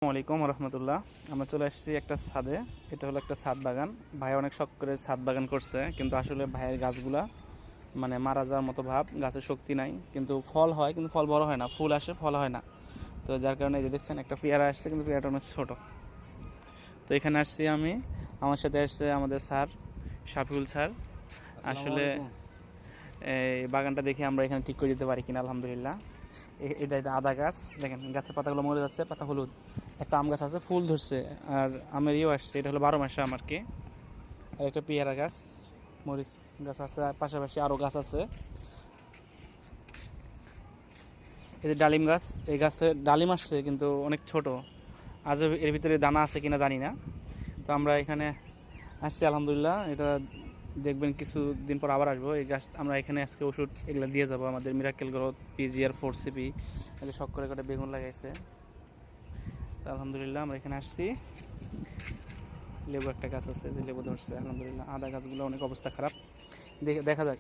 আসসালামু আলাইকুম রহমতুল্লাহ। আমরা চলে আসছি একটা ছাদে। এটা হলো একটা ছাদ বাগান। ভাই অনেক শখ করে ছাদ বাগান করছে, কিন্তু আসলে ভাইয়ের গাছগুলা মানে মারা যাওয়ার মতো ভাব, গাছের শক্তি নাই। কিন্তু ফল হয়, কিন্তু ফল বড় হয় না, ফুল আসে ফল হয় না। তো যার কারণে এই যে দেখছেন একটা পেয়ারা আসছে, কিন্তু পেয়ারাটা অনেক ছোটো। তো এখানে আসছি আমি, আমার সাথে আসছে আমাদের স্যার শাফিউল স্যার। আসসালামু আসলে আলাইকুম। এই বাগানটা দেখে আমরা এখানে ঠিক করে দিতে পারি কিনা আলহামদুলিল্লাহ। এটা এটা আদা গাছ, দেখেন গাছের পাতাগুলো মরে যাচ্ছে, পাতা হলুদ। একটা আম গাছ আছে, ফুল ধরছে, আর আমের ইয়েও আসছে, এটা হলো 12 মাসে আম আর কি। আর একটা পেয়ারা গাছ, মরিচ গাছ আছে, আর পাশাপাশি আরও গাছ আছে। এই যে ডালিম গাছ, এই গাছে ডালিম আসছে কিন্তু অনেক ছোট। আজও এর ভিতরে দানা আছে কিনা জানি না। তো আমরা এখানে আসছি আলহামদুলিল্লাহ। এটা দেখবেন কিছু দিন পর আবার আসবো। এই গাছ আমরা এখানে আজকে ওষুধ এগুলো দিয়ে যাবো, আমাদের মিরাকেল গ্রোথ, পিজিআর 4CP, এই শখ করে করে বেগুন লাগাইছে। তো আলহামদুলিল্লাহ আমরা এখানে আসছি। লেবু একটা গাছ আছে, যে লেবু ধরছে আলহামদুলিল্লাহ। আদা গাছগুলো অনেক অবস্থা খারাপ, দেখা যাক।